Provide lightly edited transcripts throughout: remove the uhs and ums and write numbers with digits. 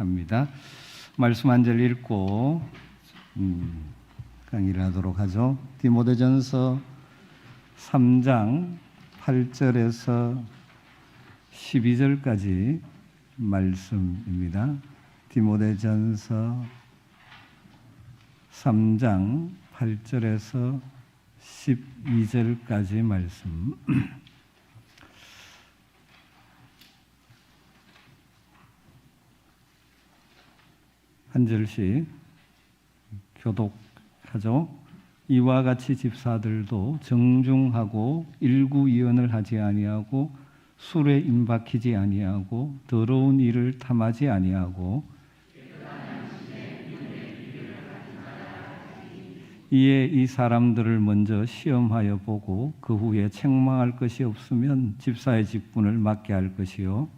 합니다. 말씀 한 절 읽고 강의를 하도록 하죠. 디모데전서 3장 8절에서 12절까지 말씀입니다. 디모데전서 3장 8절에서 12절까지 말씀. 한 절씩 교독하죠. 이와 같이 집사들도 정중하고 일구이언을 하지 아니하고 술에 임박히지 아니하고 더러운 일을 탐하지 아니하고 이에 이 사람들을 먼저 시험하여 보고 그 후에 책망할 것이 없으면 집사의 직분을 맡게 할 것이요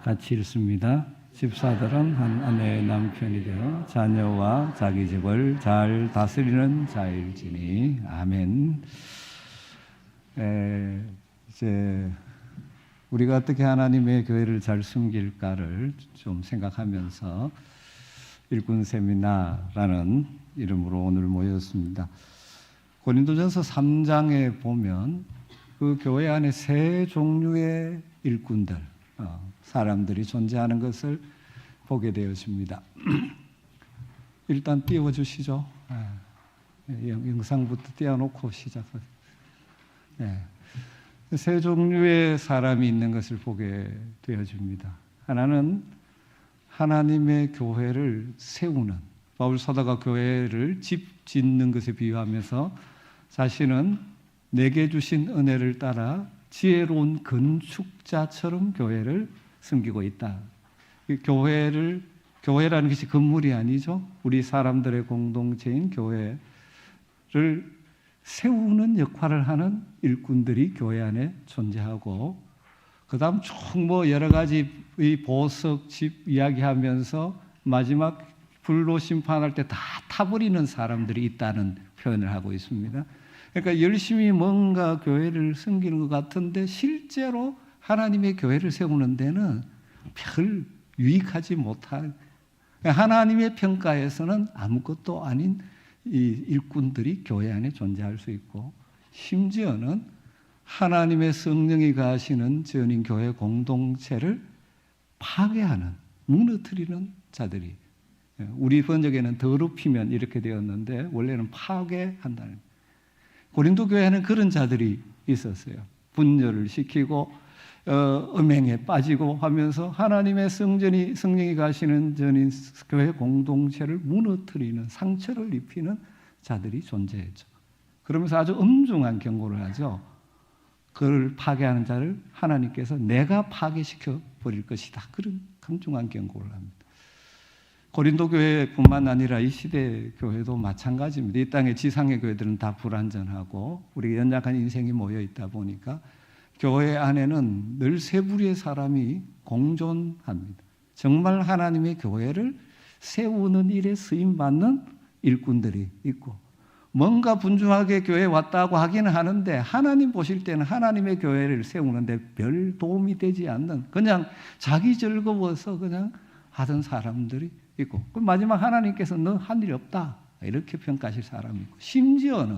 같이 읽습니다. 집사들은 한 아내의 남편이 되어 자녀와 자기 집을 잘 다스리는 자일지니. 아멘. 이제 우리가 어떻게 하나님의 교회를 잘 섬길까를 좀 생각하면서 일꾼 세미나라는 이름으로 오늘 모였습니다. 고린도전서 3장에 보면 그 교회 안에 세 종류의 일꾼들, 사람들이 존재하는 것을 보게 되었습니다. 일단 띄워주시죠. 영상부터 띄워놓고 시작하세요. 세 종류의 사람이 있는 것을 보게 되어집니다. 하나는 하나님의 교회를 세우는, 바울 사도가 교회를 집 짓는 것에 비유하면서 자신은 내게 주신 은혜를 따라 지혜로운 건축자처럼 교회를 섬기고 있다. 교회라는 것이 건물이 아니죠. 우리 사람들의 공동체인 교회를 세우는 역할을 하는 일꾼들이 교회 안에 존재하고, 그 다음 쭉 여러 가지 보석, 집 이야기하면서 마지막 불로 심판할 때 다 타버리는 사람들이 있다는 표현을 하고 있습니다. 그러니까 열심히 뭔가 교회를 섬기는 것 같은데 실제로 하나님의 교회를 세우는 데는 별 유익하지 못한, 하나님의 평가에서는 아무것도 아닌 이 일꾼들이 교회 안에 존재할 수 있고, 심지어는 하나님의 성령이 가시는 전인 교회 공동체를 파괴하는, 무너뜨리는 자들이, 우리 번역에는 더럽히면 이렇게 되었는데 원래는 파괴한다는, 고린도 교회에는 그런 자들이 있었어요. 분열을 시키고 음행에 빠지고 하면서 하나님의 성령이 가시는 전인 교회 공동체를 무너뜨리는, 상처를 입히는 자들이 존재했죠. 그러면서 아주 엄중한 경고를 하죠. 그를 파괴하는 자를 하나님께서 내가 파괴시켜 버릴 것이다. 그런 엄중한 경고를 합니다. 고린도 교회뿐만 아니라 이 시대 교회도 마찬가지입니다. 이 땅의 지상의 교회들은 다 불완전하고 우리 연약한 인생이 모여 있다 보니까 교회 안에는 늘 세 부류의 사람이 공존합니다. 정말 하나님의 교회를 세우는 일에 쓰임받는 일꾼들이 있고, 뭔가 분주하게 교회에 왔다고 하기는 하는데 하나님 보실 때는 하나님의 교회를 세우는데 별 도움이 되지 않는, 그냥 자기 즐거워서 그냥 하던 사람들이 있고, 마지막 하나님께서 너 한 일이 없다 이렇게 평가하실 사람이 있고, 심지어는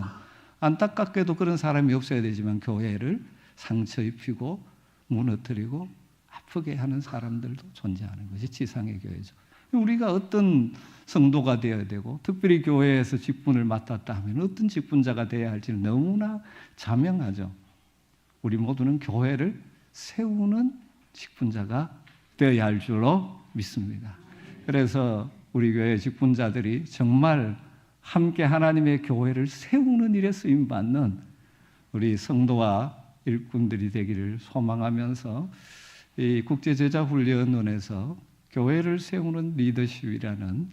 안타깝게도 그런 사람이 없어야 되지만 교회를 상처 입히고 무너뜨리고 아프게 하는 사람들도 존재하는 것이 지상의 교회죠. 우리가 어떤 성도가 되어야 되고, 특별히 교회에서 직분을 맡았다 하면 어떤 직분자가 되어야 할지는 너무나 자명하죠. 우리 모두는 교회를 세우는 직분자가 되어야 할 줄로 믿습니다. 그래서 우리 교회 직분자들이 정말 함께 하나님의 교회를 세우는 일에 쓰임받는 우리 성도와 일꾼들이 되기를 소망하면서 이 국제제자훈련원에서 교회를 세우는 리더십이라는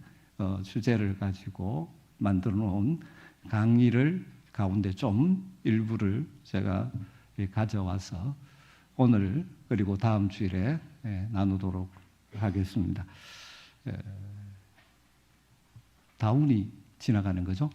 주제를 가지고 만들어 놓은 강의를 가운데 좀 일부를 제가 가져와서 오늘 그리고 다음 주일에 나누도록 하겠습니다. 다운이 지나가는 거죠?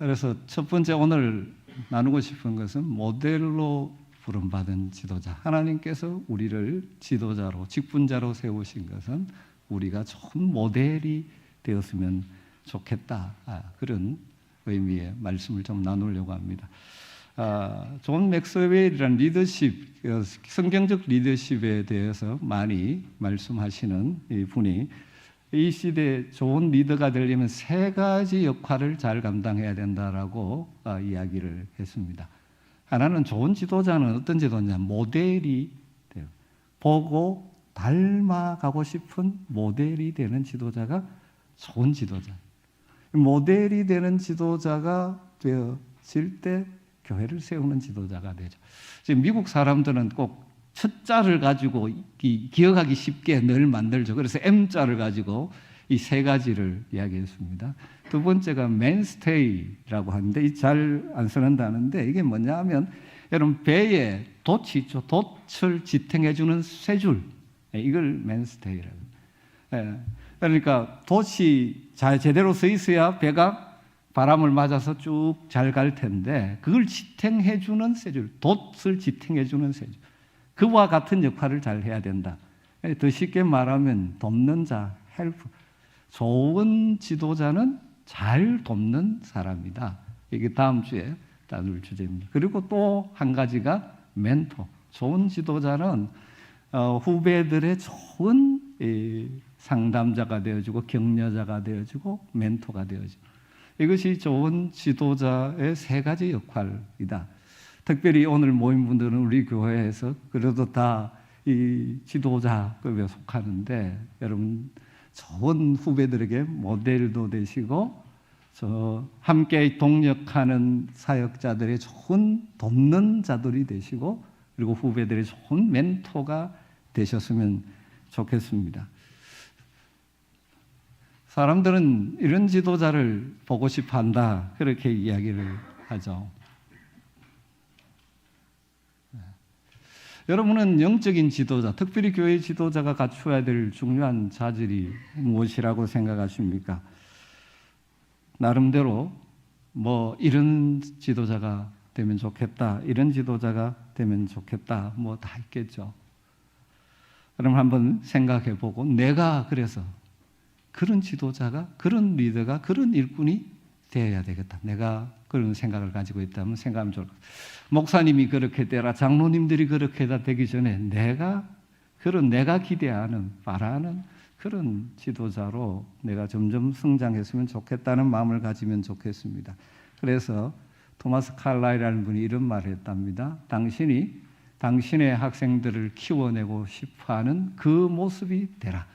그래서 첫 번째 오늘 나누고 싶은 것은 모델로 부름받은 지도자. 하나님께서 우리를 지도자로, 직분자로 세우신 것은 우리가 좋은 모델이 되었으면 좋겠다. 그런 의미의 말씀을 좀 나누려고 합니다. 존 맥스웰이라는 리더십, 성경적 리더십에 대해서 많이 말씀하시는 이 분이 이 시대에 좋은 리더가 되려면 세 가지 역할을 잘 감당해야 된다라고 이야기를 했습니다. 하나는 좋은 지도자는 어떤 지도자? 모델이 돼요. 보고 닮아가고 싶은 모델이 되는 지도자가 좋은 지도자. 모델이 되는 지도자가 되어질 때 교회를 세우는 지도자가 되죠. 지금 미국 사람들은 꼭 첫 자를 가지고 기억하기 쉽게 늘 만들죠. 그래서 M자를 가지고 이 세 가지를 이야기했습니다. 두 번째가 맨스테이라고 하는데 이 잘 안 쓰는 단어인데 이게 뭐냐 하면 여러분 배에 돛이 있죠. 돛을 지탱해주는 쇠줄, 이걸 맨스테이라고 합니다. 그러니까 돛이 잘 제대로 서 있어야 배가 바람을 맞아서 쭉 잘 갈 텐데 그걸 지탱해주는 쇠줄, 돛을 지탱해주는 쇠줄, 그와 같은 역할을 잘 해야 된다. 더 쉽게 말하면 돕는 자, 헬프. 좋은 지도자는 잘 돕는 사람이다. 이게 다음 주에 다룰 주제입니다. 그리고 또 한 가지가 멘토. 좋은 지도자는 후배들의 좋은 상담자가 되어주고 격려자가 되어주고 멘토가 되어주고, 이것이 좋은 지도자의 세 가지 역할이다. 특별히 오늘 모인 분들은 우리 교회에서 그래도 다 이 지도자급에 속하는데 여러분 좋은 후배들에게 모델도 되시고 함께 동력하는 사역자들의 좋은 돕는 자들이 되시고 그리고 후배들의 좋은 멘토가 되셨으면 좋겠습니다. 사람들은 이런 지도자를 보고 싶어 한다, 그렇게 이야기를 하죠. 여러분은 영적인 지도자, 특별히 교회 지도자가 갖춰야 될 중요한 자질이 무엇이라고 생각하십니까? 나름대로 이런 지도자가 되면 좋겠다, 이런 지도자가 되면 좋겠다, 다 있겠죠. 그럼 한번 생각해 보고 내가 그래서 그런 지도자가, 그런 리더가, 그런 일꾼이 되어야 되겠다. 내가 그런 생각을 가지고 있다면 생각하면 좋을 것 같아요. 목사님이 그렇게 되라, 장로님들이 그렇게 다 되기 전에 내가 기대하는, 바라는 그런 지도자로 내가 점점 성장했으면 좋겠다는 마음을 가지면 좋겠습니다. 그래서 토마스 칼라이라는 분이 이런 말을 했답니다. 당신이 당신의 학생들을 키워내고 싶어하는 그 모습이 되라.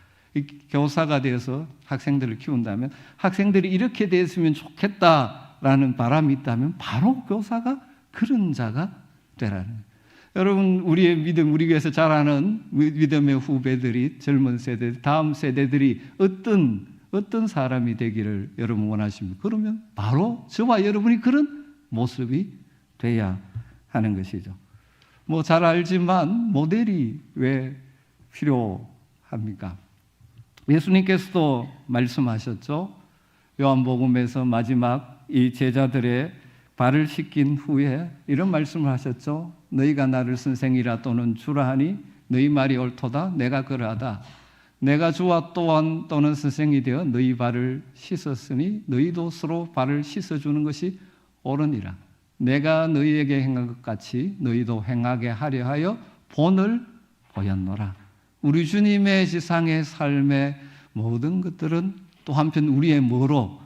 교사가 되어서 학생들을 키운다면 학생들이 이렇게 됐으면 좋겠다라는 바람이 있다면 바로 교사가 그런 자가 되라는 거예요. 여러분, 우리의 믿음, 우리 교회에서 자라는 믿음의 후배들이, 젊은 세대, 다음 세대들이 어떤 사람이 되기를 여러분 원하십니까? 그러면 바로 저와 여러분이 그런 모습이 돼야 하는 것이죠. 잘 알지만 모델이 왜 필요합니까? 예수님께서도 말씀하셨죠. 요한복음에서 마지막 이 제자들의 발을 씻긴 후에 이런 말씀을 하셨죠. 너희가 나를 선생이라 또는 주라 하니 너희 말이 옳도다. 내가 그러하다. 내가 주와 또는 선생이 되어 너희 발을 씻었으니 너희도 서로 발을 씻어주는 것이 옳으니라. 내가 너희에게 행한 것 같이 너희도 행하게 하려 하여 본을 보였노라. 우리 주님의 지상의 삶의 모든 것들은 또 한편 우리의 뭐로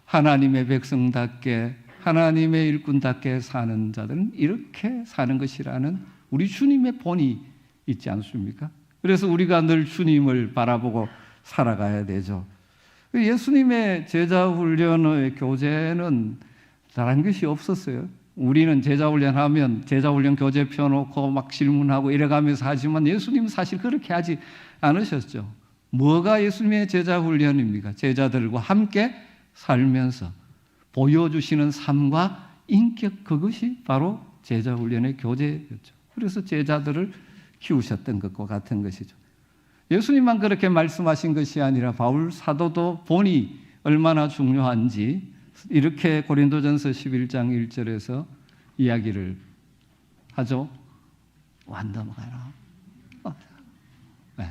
하나님의 백성답게, 하나님의 일꾼답게 사는 자들은 이렇게 사는 것이라는 우리 주님의 본이 있지 않습니까? 그래서 우리가 늘 주님을 바라보고 살아가야 되죠. 예수님의 제자훈련의 교재는 다른 것이 없었어요. 우리는 제자훈련하면 제자훈련 교재 펴놓고 막 질문하고 이래가면서 하지만 예수님은 사실 그렇게 하지 않으셨죠. 뭐가 예수님의 제자훈련입니까? 제자들과 함께 살면서 보여주시는 삶과 인격, 그것이 바로 제자훈련의 교재였죠. 그래서 제자들을 키우셨던 것과 같은 것이죠. 예수님만 그렇게 말씀하신 것이 아니라 바울 사도도 본이 얼마나 중요한지 이렇게 고린도전서 11장 1절에서 이야기를 하죠. 완담하라. 네.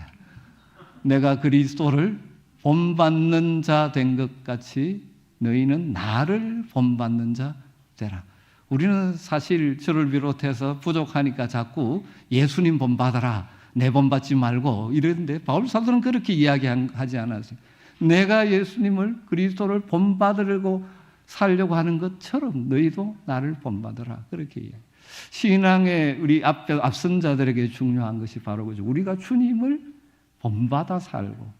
내가 그리스도를 본받는 자 된 것 같이 너희는 나를 본받는 자 되라. 우리는 사실 저를 비롯해서 부족하니까 자꾸 예수님 본받아라, 내 본받지 말고 이러는데 바울 사도는 그렇게 이야기하지 않았어요. 내가 예수님을 그리스도를 본받으려고 살려고 하는 것처럼 너희도 나를 본받아라, 그렇게 이야기해요. 신앙의 우리 앞선 자들에게 중요한 것이 바로 그죠. 우리가 주님을 본받아 살고,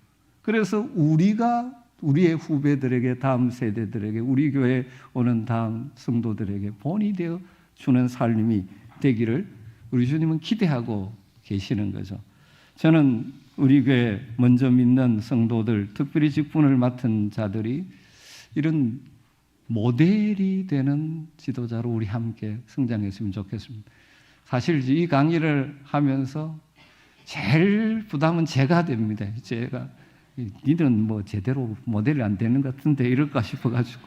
그래서 우리가 우리의 후배들에게, 다음 세대들에게, 우리 교회 오는 다음 성도들에게 본이 되어 주는 삶이 되기를 우리 주님은 기대하고 계시는 거죠. 저는 우리 교회 먼저 믿는 성도들, 특별히 직분을 맡은 자들이 이런 모델이 되는 지도자로 우리 함께 성장했으면 좋겠습니다. 사실 이 강의를 하면서 제일 부담은 제가 됩니다. 제가 니는 뭐 제대로 모델이 안 되는 것 같은데 이럴까 싶어가지고.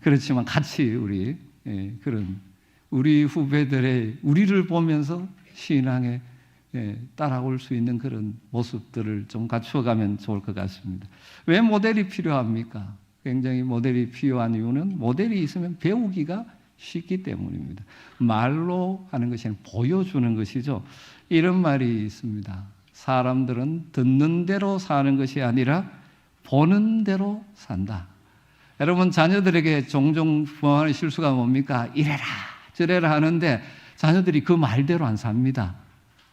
그렇지만 같이 우리 그런 우리 후배들의 우리를 보면서 신앙에 따라올 수 있는 그런 모습들을 좀 갖추어가면 좋을 것 같습니다. 왜 모델이 필요합니까? 굉장히 모델이 필요한 이유는 모델이 있으면 배우기가 쉽기 때문입니다. 말로 하는 것이 아니라 보여주는 것이죠. 이런 말이 있습니다. 사람들은 듣는 대로 사는 것이 아니라 보는 대로 산다. 여러분, 자녀들에게 종종 부모하는 실수가 뭡니까? 이래라 저래라 하는데 자녀들이 그 말대로 안 삽니다.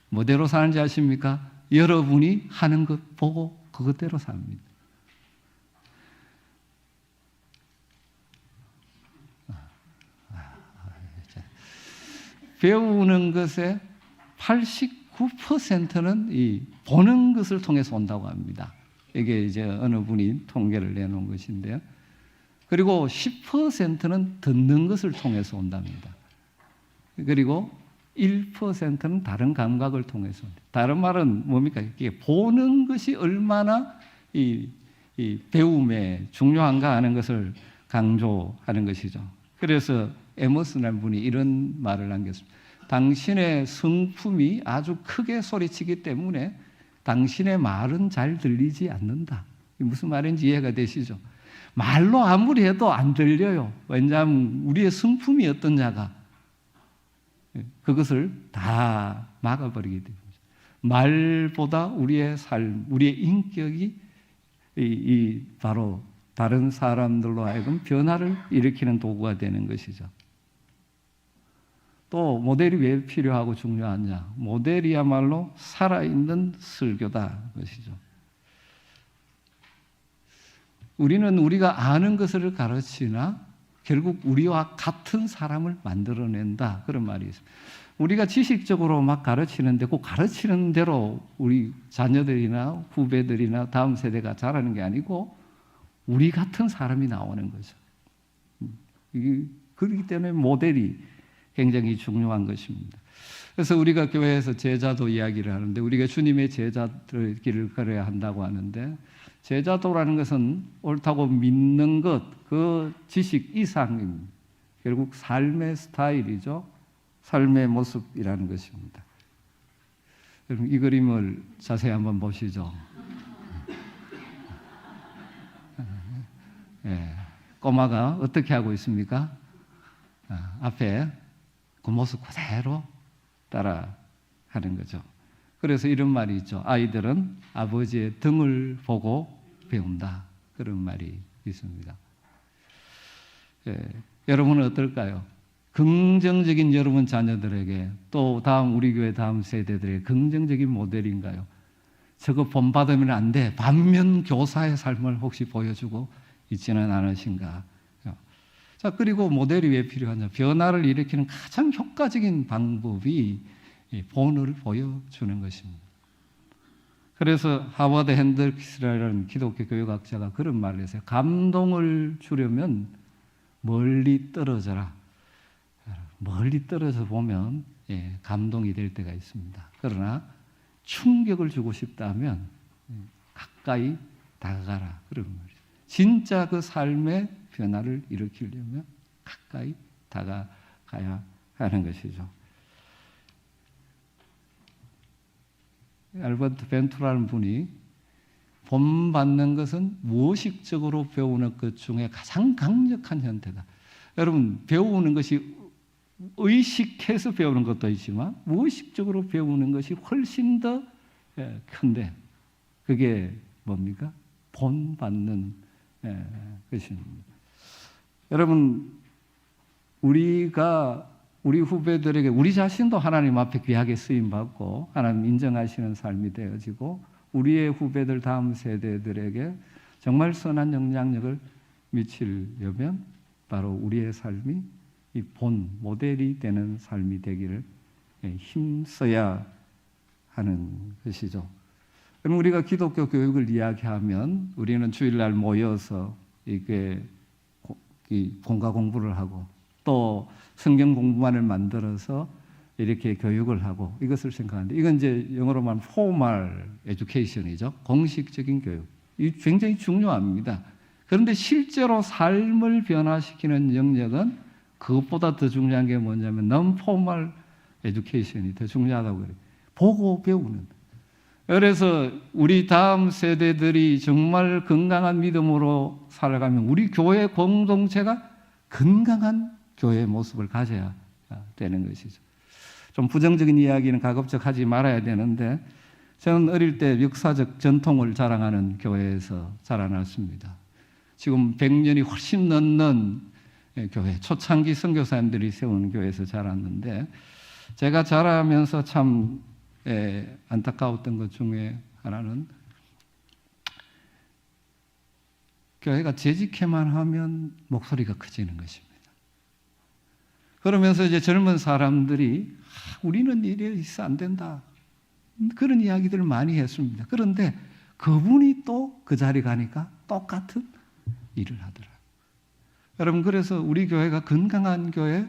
뭐대로 사는지 아십니까? 여러분이 하는 것 보고 그것대로 삽니다. 배우는 것의 89%는 이 보는 것을 통해서 온다고 합니다. 이게 이제 어느 분이 통계를 내놓은 것인데요. 그리고 10%는 듣는 것을 통해서 온답니다. 그리고 1%는 다른 감각을 통해서 온다. 다른 말은 뭡니까? 이게 보는 것이 얼마나 이 배움에 중요한가 하는 것을 강조하는 것이죠. 그래서 에머슨이라는 분이 이런 말을 남겼습니다. 당신의 성품이 아주 크게 소리치기 때문에 당신의 말은 잘 들리지 않는다. 무슨 말인지 이해가 되시죠? 말로 아무리 해도 안 들려요. 왜냐하면 우리의 성품이 어떠냐가 그것을 다 막아버리게 됩니다. 말보다 우리의 삶, 우리의 인격이 바로 다른 사람들로 하여금 변화를 일으키는 도구가 되는 것이죠. 또 모델이 왜 필요하고 중요하냐? 모델이야말로 살아있는 설교다 것이죠. 우리는 우리가 아는 것을 가르치나 결국 우리와 같은 사람을 만들어낸다, 그런 말이 있습니다. 우리가 지식적으로 막 가르치는데 그 가르치는 대로 우리 자녀들이나 후배들이나 다음 세대가 자라는 게 아니고 우리 같은 사람이 나오는 거죠. 그렇기 때문에 모델이 굉장히 중요한 것입니다. 그래서 우리가 교회에서 제자도 이야기를 하는데 우리가 주님의 제자들 길을 걸어야 한다고 하는데 제자도라는 것은 옳다고 믿는 것, 그 지식 이상입니다. 결국 삶의 스타일이죠. 삶의 모습이라는 것입니다. 여러분, 이 그림을 자세히 한번 보시죠. 꼬마가 어떻게 하고 있습니까? 앞에 그 모습 그대로 따라 하는 거죠. 그래서 이런 말이 있죠. 아이들은 아버지의 등을 보고 배운다. 그런 말이 있습니다. 여러분은 어떨까요? 긍정적인 여러분 자녀들에게 또 다음 우리 교회 다음 세대들에게 긍정적인 모델인가요? 저거 본받으면 안 돼. 반면 교사의 삶을 혹시 보여주고 있지는 않으신가? 자, 그리고 모델이 왜 필요하냐? 변화를 일으키는 가장 효과적인 방법이 본을 보여주는 것입니다. 그래서 하워드 핸드릭스라는 기독교 교육학자가 그런 말을 했어요. 감동을 주려면 멀리 떨어져라. 멀리 떨어져 보면 감동이 될 때가 있습니다. 그러나 충격을 주고 싶다면 가까이 다가가라. 그런 말이죠. 진짜 그 삶의 변화를 일으키려면 가까이 다가가야 하는 것이죠. 알버트 벤투라는 분이 본받는 것은 무의식적으로 배우는 것 중에 가장 강력한 형태다. 여러분, 배우는 것이 의식해서 배우는 것도 있지만 무의식적으로 배우는 것이 훨씬 더 큰데 그게 뭡니까? 본받는 것입니다. 여러분, 우리가 우리 후배들에게 우리 자신도 하나님 앞에 귀하게 쓰임받고 하나님 인정하시는 삶이 되어지고 우리의 후배들 다음 세대들에게 정말 선한 영향력을 미치려면 바로 우리의 삶이 이 본 모델이 되는 삶이 되기를 힘써야 하는 것이죠. 그럼 우리가 기독교 교육을 이야기하면 우리는 주일날 모여서 이게 본과 공부를 하고 또 성경 공부만을 만들어서 이렇게 교육을 하고 이것을 생각하는데 이건 이제 영어로 말하면 formal education이죠. 공식적인 교육. 이 굉장히 중요합니다. 그런데 실제로 삶을 변화시키는 영역은 그것보다 더 중요한 게 뭐냐면 non-formal education이 더 중요하다고 그래요. 보고 배우는. 그래서 우리 다음 세대들이 정말 건강한 믿음으로 살아가면 우리 교회 공동체가 건강한 교회의 모습을 가져야 되는 것이죠. 좀 부정적인 이야기는 가급적 하지 말아야 되는데 저는 어릴 때 역사적 전통을 자랑하는 교회에서 자라났습니다. 지금 100년이 훨씬 넘는 교회, 초창기 선교사님들이 세운 교회에서 자랐는데 제가 자라면서 참 안타까웠던 것 중에 하나는 교회가 재직해만 하면 목소리가 커지는 것입니다. 그러면서 이제 젊은 사람들이 우리는 이래 있어 안 된다. 그런 이야기들을 많이 했습니다. 그런데 그분이 또 그 자리 가니까 똑같은 일을 하더라고요. 여러분, 그래서 우리 교회가 건강한 교회,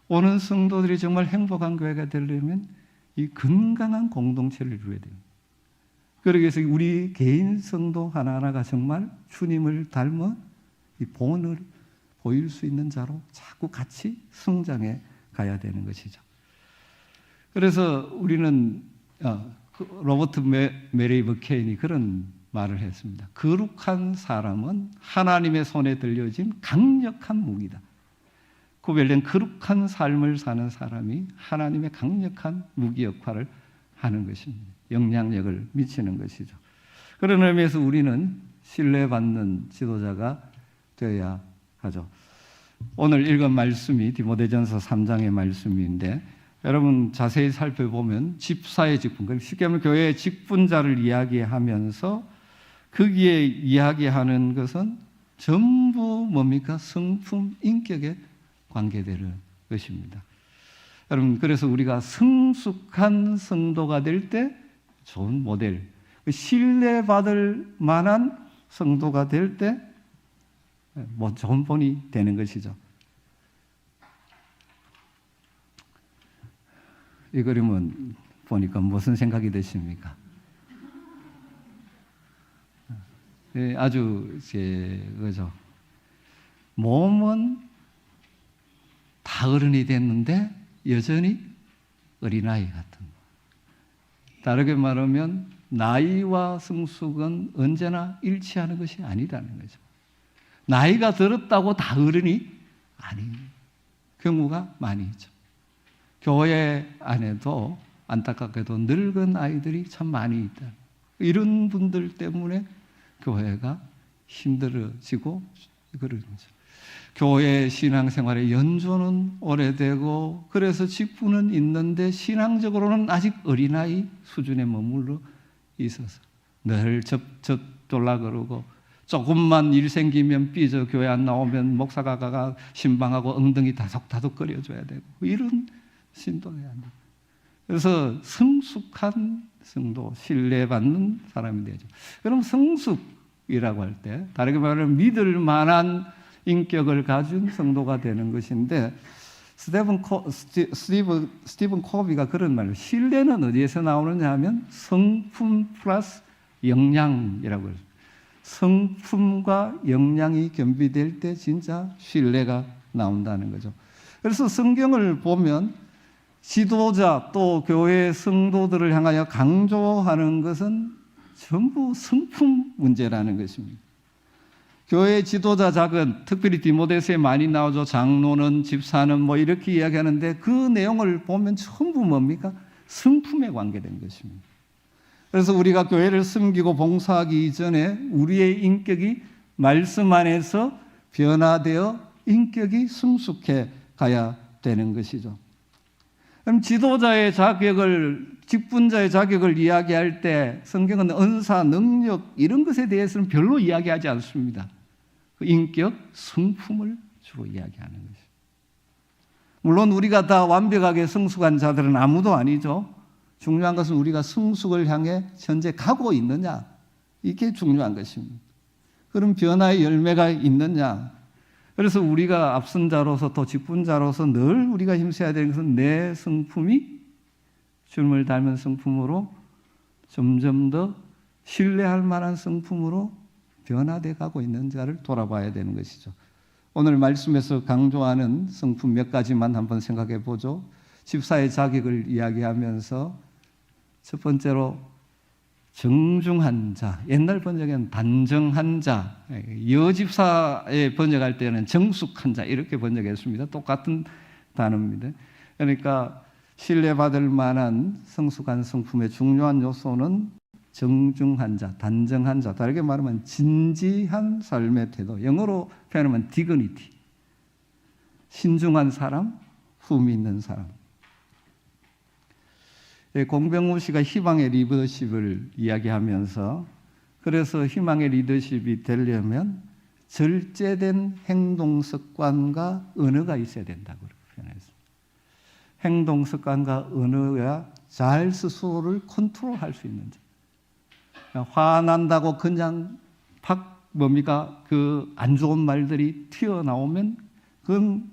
오는 성도들이 정말 행복한 교회가 되려면 이 건강한 공동체를 이루어야 돼요. 그러기 위해서 우리 개인 성도 하나하나가 정말 주님을 닮은 이 본을 보일 수 있는 자로 자꾸 같이 성장해 가야 되는 것이죠. 그래서 우리는 로버트 메리 버케인이 그런 말을 했습니다. 거룩한 사람은 하나님의 손에 들려진 강력한 무기다. 구별된 거룩한 삶을 사는 사람이 하나님의 강력한 무기 역할을 하는 것입니다. 영향력을 미치는 것이죠. 그런 의미에서 우리는 신뢰받는 지도자가 되어야 하죠. 오늘 읽은 말씀이 디모데전서 3장의 말씀인데 여러분 자세히 살펴보면 집사의 직분, 쉽게 말하면 교회의 직분자를 이야기하면서 거기에 이야기하는 것은 전부 뭡니까? 성품, 인격에 관계되는 것입니다. 여러분, 그래서 우리가 성숙한 성도가 될 때 좋은 모델, 신뢰받을 만한 성도가 될 때 좋은 본이 되는 것이죠. 이 그림은 보니까 무슨 생각이 드십니까? 아주 그죠. 몸은 다 어른이 됐는데 여전히 어린아이 같은. 다르게 말하면 나이와 성숙은 언제나 일치하는 것이 아니라는 거죠. 나이가 들었다고 다 어른이 아닌 경우가 많이 있죠. 교회 안에도 안타깝게도 늙은 아이들이 참 많이 있다. 이런 분들 때문에 교회가 힘들어지고 그러는 거죠. 교회 신앙생활의 연조는 오래되고 그래서 직분은 있는데 신앙적으로는 아직 어린아이 수준에 머물러 있어서 늘 졸라 그러고 조금만 일 생기면 삐져 교회 안 나오면 목사가 가가 신방하고 엉덩이 다독다독 거려줘야 되고 이런 신도가 안 돼요. 그래서 성숙한 성도, 신뢰받는 사람이 되죠. 그럼 성숙이라고 할 때 다르게 말하면 믿을 만한 인격을 가진 성도가 되는 것인데 스티븐 코비가 그런 말을 신뢰는 어디에서 나오느냐 하면 성품 플러스 역량이라고 해요. 성품과 역량이 겸비될 때 진짜 신뢰가 나온다는 거죠. 그래서 성경을 보면 지도자 또 교회 성도들을 향하여 강조하는 것은 전부 성품 문제라는 것입니다. 교회 지도자 작은 특별히 디모데서에 많이 나오죠. 장로는 집사는 뭐 이렇게 이야기하는데 그 내용을 보면 전부 뭡니까? 성품에 관계된 것입니다. 그래서 우리가 교회를 섬기고 봉사하기 이전에 우리의 인격이 말씀 안에서 변화되어 인격이 성숙해 가야 되는 것이죠. 그럼 지도자의 자격을, 직분자의 자격을 이야기할 때 성경은 은사, 능력 이런 것에 대해서는 별로 이야기하지 않습니다. 그 인격, 성품을 주로 이야기하는 것이죠. 물론 우리가 다 완벽하게 성숙한 자들은 아무도 아니죠. 중요한 것은 우리가 성숙을 향해 현재 가고 있느냐, 이게 중요한 것입니다. 그럼 변화의 열매가 있느냐. 그래서 우리가 앞선 자로서 또 직분자로서 늘 우리가 힘써야 되는 것은 내 성품이 주님을 닮은 성품으로 점점 더 신뢰할 만한 성품으로 변화돼 가고 있는지를 돌아봐야 되는 것이죠. 오늘 말씀에서 강조하는 성품 몇 가지만 한번 생각해 보죠. 집사의 자격을 이야기하면서 첫 번째로 정중한 자, 옛날 번역에는 단정한 자, 여집사에 번역할 때는 정숙한 자 이렇게 번역했습니다. 똑같은 단어입니다. 그러니까 신뢰받을 만한 성숙한 성품의 중요한 요소는 정중한 자, 단정한 자, 다르게 말하면 진지한 삶의 태도, 영어로 표현하면 dignity, 신중한 사람, 품 있는 사람. 공병우 씨가 희망의 리더십을 이야기하면서 그래서 희망의 리더십이 되려면 절제된 행동 습관과 언어가 있어야 된다고 표현했습니다. 행동 습관과 언어가 잘 스스로를 컨트롤할 수 있는 자. 화난다고 그냥 팍 뭡니까? 그 안 좋은 말들이 튀어나오면 그건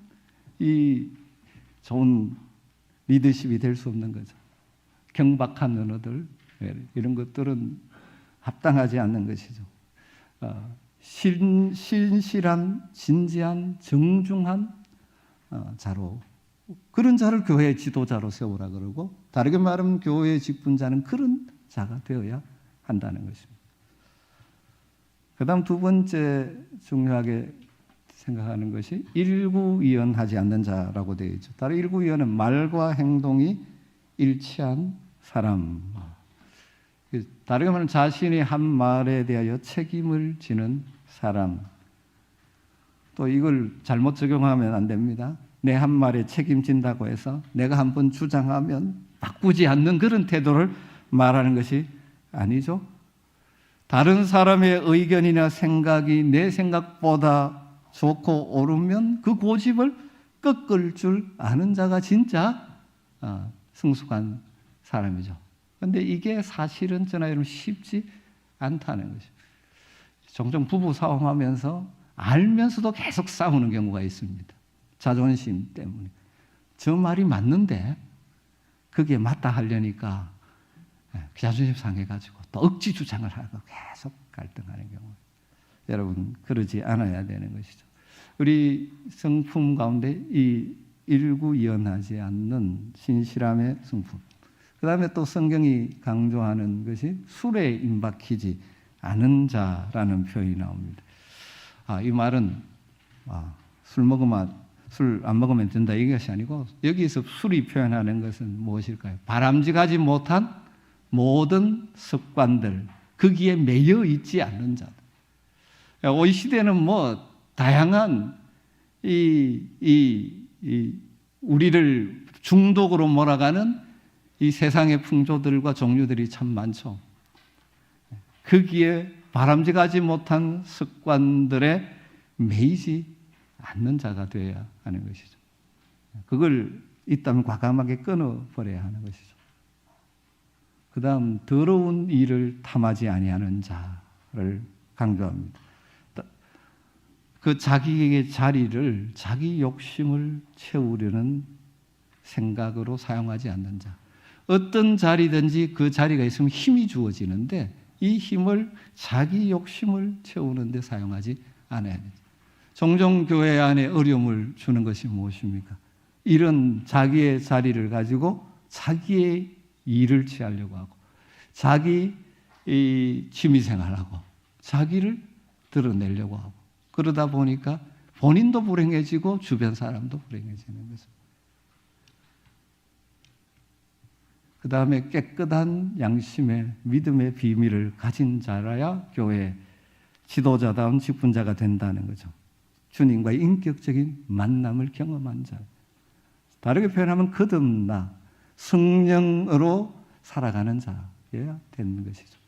이 좋은 리더십이 될 수 없는 거죠. 경박한 언어들 이런 것들은 합당하지 않는 것이죠. 신실한, 진지한, 정중한 자로 그런 자를 교회의 지도자로 세우라 그러고 다르게 말하면 교회의 직분자는 그런 자가 되어야 한다는 것입니다. 그 다음 두 번째 중요하게 생각하는 것이 일구이연하지 않는 자라고 되어 있죠. 다른 일구이연은 말과 행동이 일치한 사람. 다르게 말하면 자신이 한 말에 대하여 책임을 지는 사람. 또 이걸 잘못 적용하면 안 됩니다. 내 한 말에 책임진다고 해서 내가 한번 주장하면 바꾸지 않는 그런 태도를 말하는 것이 아니죠. 다른 사람의 의견이나 생각이 내 생각보다 좋고 옳으면 그 고집을 꺾을 줄 아는 자가 진짜 성숙한 사람이죠. 그런데 이게 사실은 저나 여러분 쉽지 않다는 것이죠. 종종 부부 싸움하면서 알면서도 계속 싸우는 경우가 있습니다. 자존심 때문에. 저 말이 맞는데 그게 맞다 하려니까 자존심 상해가지고 또 억지 주장을 하고 계속 갈등하는 경우. 여러분 그러지 않아야 되는 것이죠. 우리 성품 가운데 이 일구이연하지 않는 신실함의 성품. 그 다음에 또 성경이 강조하는 것이 술에 임박히지 않은 자라는 표현이 나옵니다. 이 말은 술 안 먹으면 된다 이것이 아니고 여기서 술이 표현하는 것은 무엇일까요? 바람직하지 못한 모든 습관들 거기에 매여 있지 않는 자들. 이 시대는 뭐 다양한 우리를 중독으로 몰아가는 이 세상의 풍조들과 종류들이 참 많죠. 거기에 바람직하지 못한 습관들에 매이지 않는 자가 되어야 하는 것이죠. 그걸 있다면 과감하게 끊어버려야 하는 것이죠. 그 다음 더러운 일을 탐하지 아니하는 자를 강조합니다. 그 자기의 자리를 자기 욕심을 채우려는 생각으로 사용하지 않는 자. 어떤 자리든지 그 자리가 있으면 힘이 주어지는데 이 힘을 자기 욕심을 채우는 데 사용하지 않아야 돼요. 종종 교회 안에 어려움을 주는 것이 무엇입니까? 이런 자기의 자리를 가지고 자기의 일을 취하려고 하고 자기 취미생활하고 자기를 드러내려고 하고 그러다 보니까 본인도 불행해지고 주변 사람도 불행해지는 거죠. 그 다음에 깨끗한 양심의 믿음의 비밀을 가진 자라야 교회 지도자다운 직분자가 된다는 거죠. 주님과의 인격적인 만남을 경험한 자. 다르게 표현하면 거듭나 성령으로 살아가는 자여야 되는 것이죠.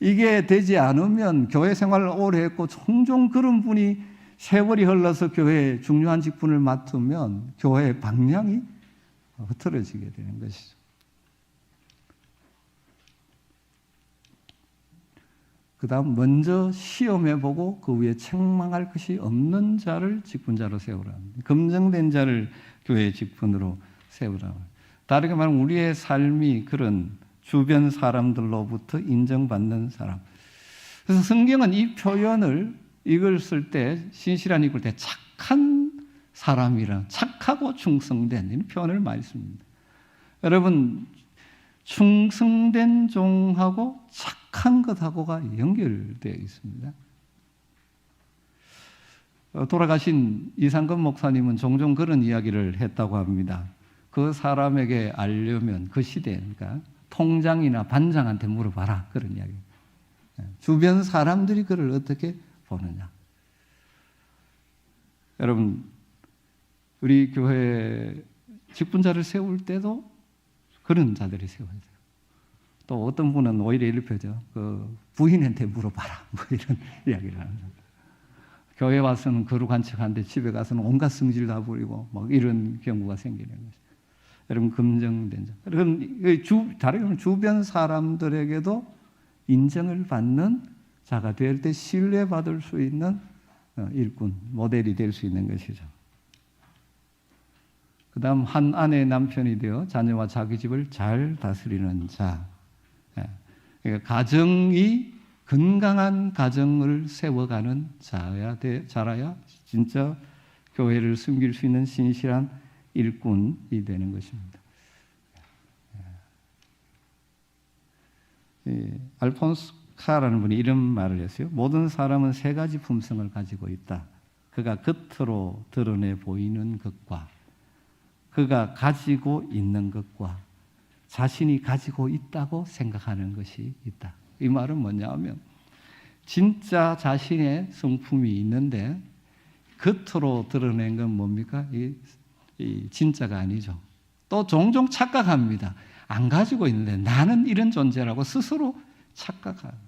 이게 되지 않으면 교회 생활을 오래 했고 종종 그런 분이 세월이 흘러서 교회에 중요한 직분을 맡으면 교회의 방향이 흐트러지게 되는 것이죠. 그 다음 먼저 시험해보고 그 위에 책망할 것이 없는 자를 직분자로 세우라. 검증된 자를 교회의 직분으로 세우라. 다르게 말하면 우리의 삶이 그런 주변 사람들로부터 인정받는 사람. 그래서 성경은 이 표현을 이걸 쓸 때 신실한 읽을 때 착한 사람이라 착하고 충성된 이런 표현을 많이 씁니다. 여러분 충성된 종하고 착한 것하고가 연결되어 있습니다. 돌아가신 이상근 목사님은 종종 그런 이야기를 했다고 합니다. 그 사람에게 알려면 그 시대에 그러니까 통장이나 반장한테 물어봐라 그런 이야기. 주변 사람들이 그를 어떻게 보느냐. 여러분 우리 교회 직분자를 세울 때도 그런 자들이 세워야 돼요. 또 어떤 분은 오히려 이렇게죠. 그 부인한테 물어봐라 뭐 이런 이야기를 하는 거예요. 교회 와서는 거룩한 척하는데 집에 가서는 온갖 성질 다 부리고 막 이런 경우가 생기는 거죠. 여러분 검증된 자. 여러분 다르게 주변 사람들에게도 인정을 받는 자가 될 때 신뢰받을 수 있는 일꾼, 모델이 될 수 있는 것이죠. 그 다음 한 아내의 남편이 되어 자녀와 자기 집을 잘 다스리는 자. 그러니까 가정이 건강한 가정을 세워가는 자라야 진짜 교회를 섬길 수 있는 신실한 일꾼이 되는 것입니다. 알폰스 카라는 분이 이런 말을 했어요. 모든 사람은 세 가지 품성을 가지고 있다. 그가 겉으로 드러내 보이는 것과 그가 가지고 있는 것과 자신이 가지고 있다고 생각하는 것이 있다. 이 말은 뭐냐 하면 진짜 자신의 성품이 있는데 겉으로 드러낸 건 뭡니까? 이 진짜가 아니죠. 또 종종 착각합니다. 안 가지고 있는데 나는 이런 존재라고 스스로 착각합니다.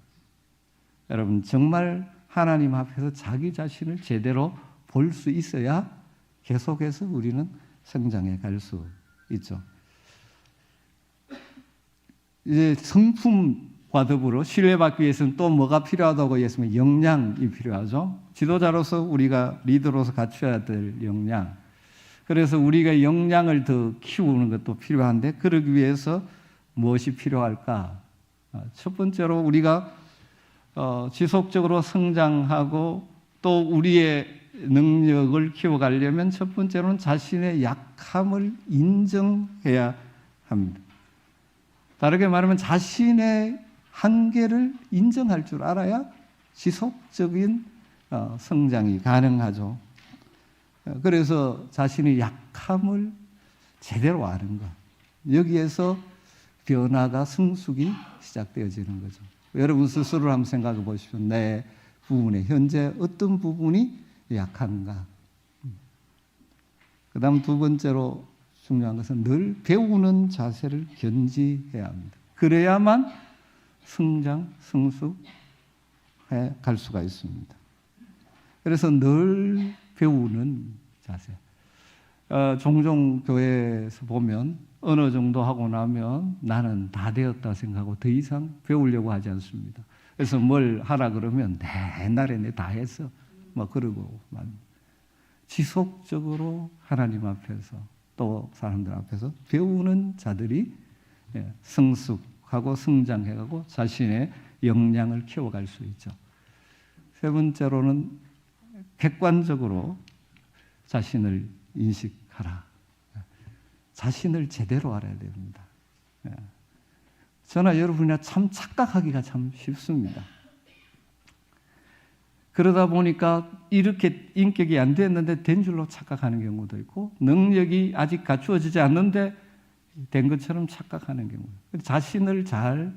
여러분 정말 하나님 앞에서 자기 자신을 제대로 볼 수 있어야 계속해서 우리는 성장해 갈 수 있죠. 이제 성품과 더불어 신뢰받기 위해서는 또 뭐가 필요하다고 했으면 역량이 필요하죠. 지도자로서 우리가 리더로서 갖춰야 될 역량. 그래서 우리가 역량을 더 키우는 것도 필요한데 그러기 위해서 무엇이 필요할까? 첫 번째로 우리가 지속적으로 성장하고 또 우리의 능력을 키워가려면 첫 번째로는 자신의 약함을 인정해야 합니다. 다르게 말하면 자신의 한계를 인정할 줄 알아야 지속적인 성장이 가능하죠. 그래서 자신의 약함을 제대로 아는 것. 여기에서 변화가 성숙이 시작되어지는 거죠. 여러분 스스로를 한번 생각해 보십시오. 내 부분에 현재 어떤 부분이 약한가. 그 다음 두 번째로 중요한 것은 늘 배우는 자세를 견지해야 합니다. 그래야만 성장, 성숙해 갈 수가 있습니다. 그래서 늘 배우는 자세. 종종 교회에서 보면 어느 정도 하고 나면 나는 다 되었다 생각하고 더 이상 배우려고 하지 않습니다. 그래서 뭘 하라 그러면 옛날에 내 다 했어. 뭐 그러고 지속적으로 하나님 앞에서 또 사람들 앞에서 배우는 자들이 성숙하고 성장해가고 자신의 역량을 키워갈 수 있죠. 세 번째로는 객관적으로 자신을 인식하라. 자신을 제대로 알아야 됩니다. 저나 여러분이나 참 착각하기가 참 쉽습니다. 그러다 보니까 이렇게 인격이 안 됐는데 된 줄로 착각하는 경우도 있고, 능력이 아직 갖추어지지 않는데 된 것처럼 착각하는 경우. 자신을 잘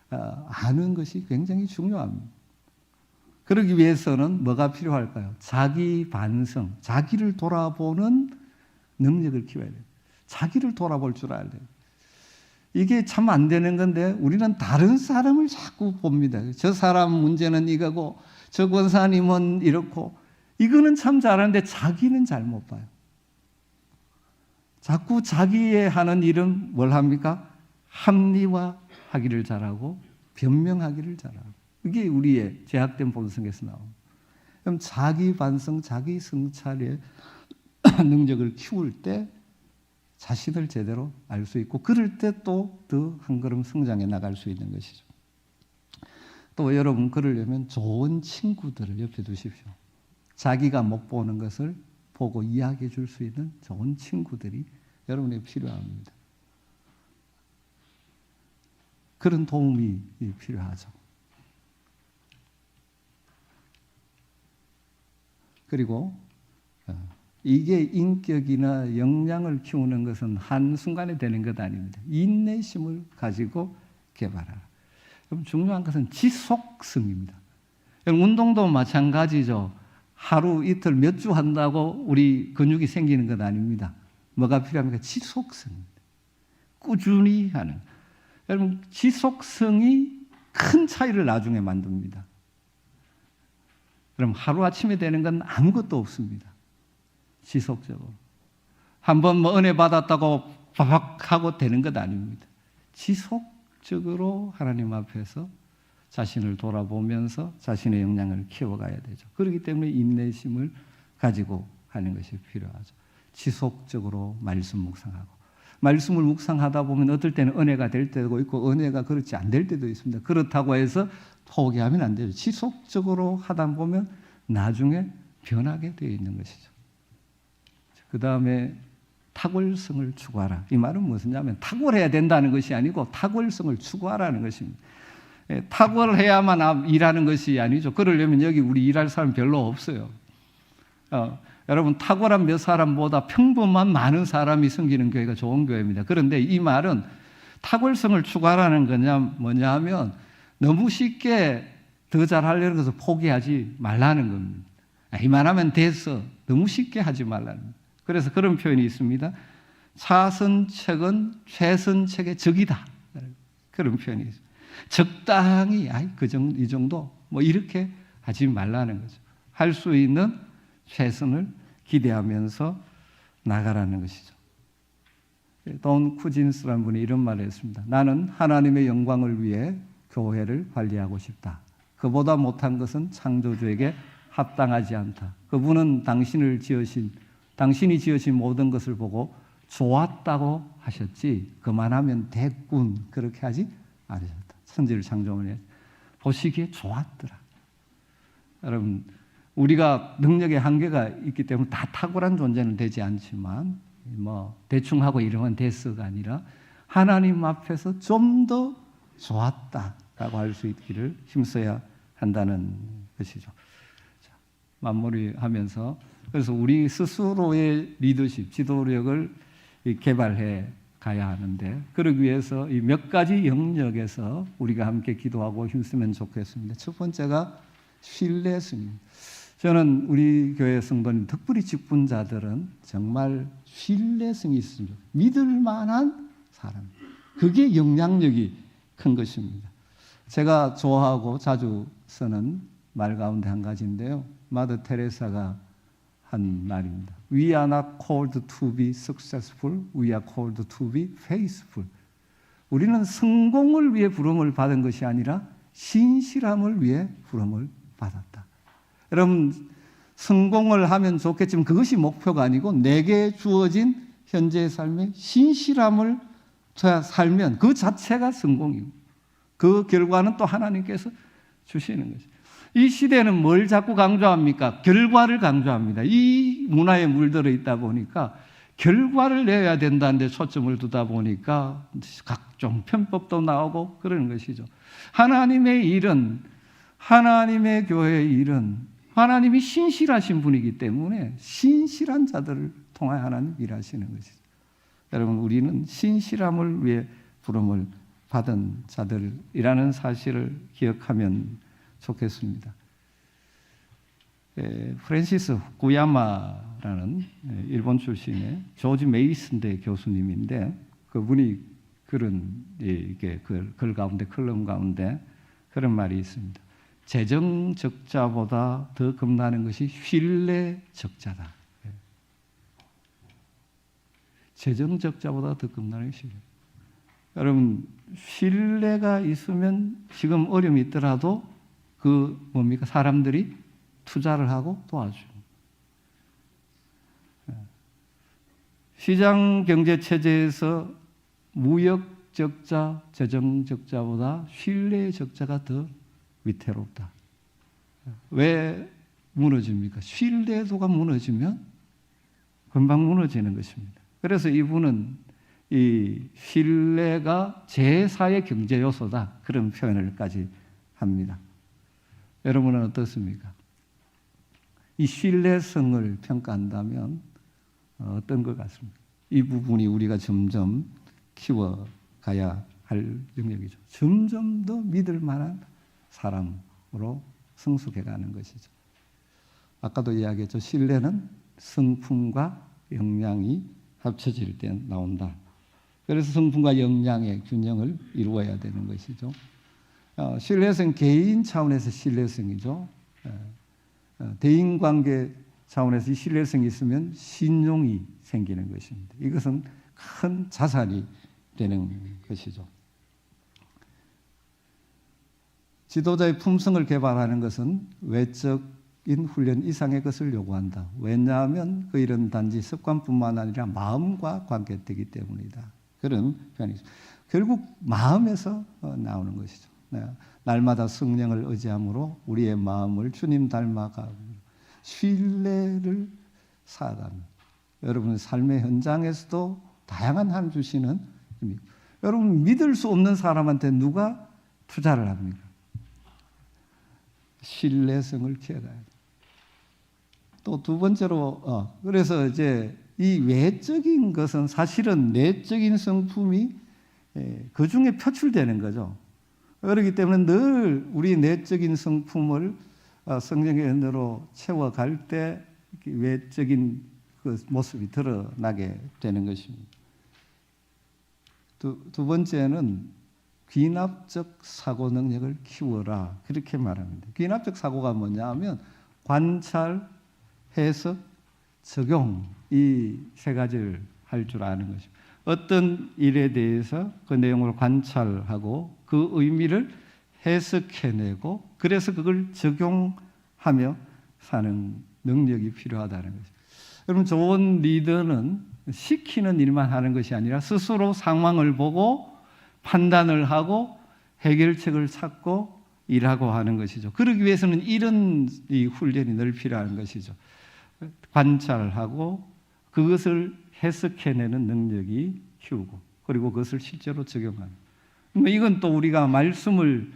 아는 것이 굉장히 중요합니다. 그러기 위해서는 뭐가 필요할까요? 자기 반성, 자기를 돌아보는 능력을 키워야 돼요. 자기를 돌아볼 줄 알아야 돼요. 이게 참 안 되는 건데 우리는 다른 사람을 자꾸 봅니다. 저 사람 문제는 이거고 저 권사님은 이렇고, 이거는 참 잘하는데 자기는 잘 못 봐요. 자꾸 자기의 하는 일은 뭘 합니까? 합리화하기를 잘하고 변명하기를 잘하고. 이게 우리의 제약된 본성에서 나옵니다. 그럼 자기 반성, 자기 성찰의 능력을 키울 때 자신을 제대로 알 수 있고, 그럴 때 또 더 한 걸음 성장해 나갈 수 있는 것이죠. 또 여러분, 그러려면 좋은 친구들을 옆에 두십시오. 자기가 못 보는 것을 보고 이야기해 줄 수 있는 좋은 친구들이 여러분에게 필요합니다. 그런 도움이 필요하죠. 그리고 이게 인격이나 역량을 키우는 것은 한순간에 되는 것 아닙니다. 인내심을 가지고 개발하라. 그럼 중요한 것은 지속성입니다. 운동도 마찬가지죠. 하루 이틀 몇 주 한다고 우리 근육이 생기는 것 아닙니다. 뭐가 필요합니까? 지속성입니다. 꾸준히 하는. 여러분, 지속성이 큰 차이를 나중에 만듭니다. 그럼 하루아침에 되는 건 아무것도 없습니다. 지속적으로. 한번 뭐 은혜 받았다고 바박 하고 되는 것 아닙니다. 지속적으로 하나님 앞에서 자신을 돌아보면서 자신의 역량을 키워가야 되죠. 그렇기 때문에 인내심을 가지고 하는 것이 필요하죠. 지속적으로 말씀 묵상하고, 말씀을 묵상하다 보면 어떨 때는 은혜가 될 때도 있고 은혜가 그렇지 안 될 때도 있습니다. 그렇다고 해서 포기하면 안 되죠. 지속적으로 하다 보면 나중에 변하게 되어 있는 것이죠. 그 다음에 탁월성을 추구하라. 이 말은 무엇이냐면 탁월해야 된다는 것이 아니고 탁월성을 추구하라는 것입니다. 탁월해야만 일하는 것이 아니죠. 그러려면 여기 우리 일할 사람 별로 없어요. 여러분, 탁월한 몇 사람보다 평범한 많은 사람이 섬기는 교회가 좋은 교회입니다. 그런데 이 말은 탁월성을 추구하라는 거냐 뭐냐 하면 너무 쉽게 더 잘하려는 것을 포기하지 말라는 겁니다. 이만하면 됐어. 너무 쉽게 하지 말라는 겁니다. 그래서 그런 표현이 있습니다. 차선책은 최선책의 적이다. 그런 표현이 있습니다. 적당히 이 정도 뭐 이렇게 하지 말라는 거죠. 할 수 있는 최선을 기대하면서 나가라는 것이죠. 돈 쿠진스라는 분이 이런 말을 했습니다. 나는 하나님의 영광을 위해 교회를 관리하고 싶다. 그보다 못한 것은 창조주에게 합당하지 않다. 그분은 당신이 지으신 모든 것을 보고 좋았다고 하셨지 그만하면 됐군 그렇게 하지 않으셨다. 천지를 창조하니 보시기에 좋았더라. 여러분, 우리가 능력의 한계가 있기 때문에 다 탁월한 존재는 되지 않지만 뭐 대충 하고 이러면 됐어가 아니라 하나님 앞에서 좀 더 좋았다라고 할 수 있기를 힘써야 한다는 것이죠. 자, 마무리하면서 그래서 우리 스스로의 리더십, 지도력을 개발해 가야 하는데 그러기 위해서 이 몇 가지 영역에서 우리가 함께 기도하고 힘쓰면 좋겠습니다. 첫 번째가 신뢰성입니다. 저는 우리 교회 성도님, 특별히 직분자들은 정말 신뢰성이 있습니다. 믿을 만한 사람. 그게 영향력이 큰 것입니다. 제가 좋아하고 자주 쓰는 말 가운데 한 가지인데요. 마더 테레사가 한 말입니다. We are not called to be successful. We are called to be faithful. 우리는 성공을 위해 부름을 받은 것이 아니라 신실함을 위해 부름을 받았다. 여러분, 성공을 하면 좋겠지만 그것이 목표가 아니고 내게 주어진 현재의 삶에 신실함을 살면 그 자체가 성공이고 그 결과는 또 하나님께서 주시는 거죠. 이 시대는 뭘 자꾸 강조합니까? 결과를 강조합니다. 이 문화에 물들어 있다 보니까 결과를 내야 된다는 데 초점을 두다 보니까 각종 편법도 나오고 그러는 것이죠. 하나님의 일은, 하나님의 교회의 일은 하나님이 신실하신 분이기 때문에 신실한 자들을 통하여 하나님 일하시는 것이죠. 여러분, 우리는 신실함을 위해 부름을 받은 자들이라는 사실을 기억하면 좋겠습니다. 프랜시스 구야마라는 일본 출신의 조지 메이슨대 교수님인데, 그분이 그런 글 가운데, 컬럼 가운데 그런 말이 있습니다. 재정 적자보다 더 겁나는 것이 신뢰 적자다. 재정 적자보다 더 겁나는 것이 신뢰. 여러분, 신뢰가 있으면 지금 어려움이 있더라도 뭡니까? 사람들이 투자를 하고 도와줘요. 시장 경제 체제에서 무역 적자, 재정 적자보다 신뢰 적자가 더 위태롭다. 왜 무너집니까? 신뢰도가 무너지면 금방 무너지는 것입니다. 그래서 이분은 이 신뢰가 제4의 경제 요소다, 그런 표현을까지 합니다. 여러분은 어떻습니까? 이 신뢰성을 평가한다면 어떤 것 같습니까? 이 부분이 우리가 점점 키워가야 할 영역이죠. 점점 더 믿을 만한 사람으로 성숙해가는 것이죠. 아까도 이야기했죠. 신뢰는 성품과 역량이 합쳐질 때 나온다. 그래서 성품과 역량의 균형을 이루어야 되는 것이죠. 신뢰성, 개인 차원에서 신뢰성이죠. 대인관계 차원에서 신뢰성이 있으면 신용이 생기는 것입니다. 이것은 큰 자산이 되는 것이죠. 지도자의 품성을 개발하는 것은 외적인 훈련 이상의 것을 요구한다. 왜냐하면 그 일은 단지 습관뿐만 아니라 마음과 관계되기 때문이다. 그런 표현이죠. 결국 마음에서 나오는 것이죠. 날마다 성령을 의지함으로 우리의 마음을 주님 닮아가고 신뢰를 쌓아가는, 여러분의 삶의 현장에서도 다양한 한 주시는 힘입니다. 여러분, 믿을 수 없는 사람한테 누가 투자를 합니까? 신뢰성을 키워가야 돼요. 또 두 번째로, 그래서 이제 이 외적인 것은 사실은 내적인 성품이 그 중에 표출되는 거죠. 그렇기 때문에 늘 우리 내적인 성품을 성령의 은혜로 채워갈 때 외적인 그 모습이 드러나게 되는 것입니다. 두 번째는 귀납적 사고 능력을 키워라, 그렇게 말합니다. 귀납적 사고가 뭐냐 하면 관찰, 해석, 적용, 이 세 가지를 할 줄 아는 것입니다. 어떤 일에 대해서 그 내용을 관찰하고 그 의미를 해석해내고 그래서 그걸 적용하며 사는 능력이 필요하다는 것입니다. 여러분, 좋은 리더는 시키는 일만 하는 것이 아니라 스스로 상황을 보고 판단을 하고 해결책을 찾고 일하고 하는 것이죠. 그러기 위해서는 이런 이 훈련이 늘 필요한 것이죠. 관찰하고 그것을 해석해내는 능력이 키우고 그리고 그것을 실제로 적용하는. 이건 또 우리가 말씀을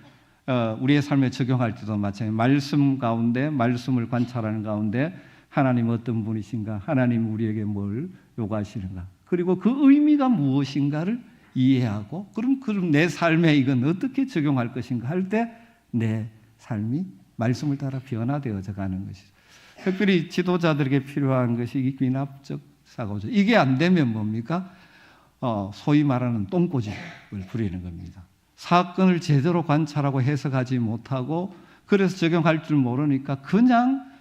우리의 삶에 적용할 때도 마찬가지예요. 말씀 가운데, 말씀을 관찰하는 가운데 하나님 어떤 분이신가, 하나님 우리에게 뭘 요구하시는가, 그리고 그 의미가 무엇인가를 이해하고 그럼 내 삶에 이건 어떻게 적용할 것인가 할 때 내 삶이 말씀을 따라 변화되어져 가는 것이죠. 특별히 지도자들에게 필요한 것이 이 귀납적 사고죠. 이게 안 되면 뭡니까? 소위 말하는 똥꼬집을 부리는 겁니다. 사건을 제대로 관찰하고 해석하지 못하고 그래서 적용할 줄 모르니까 그냥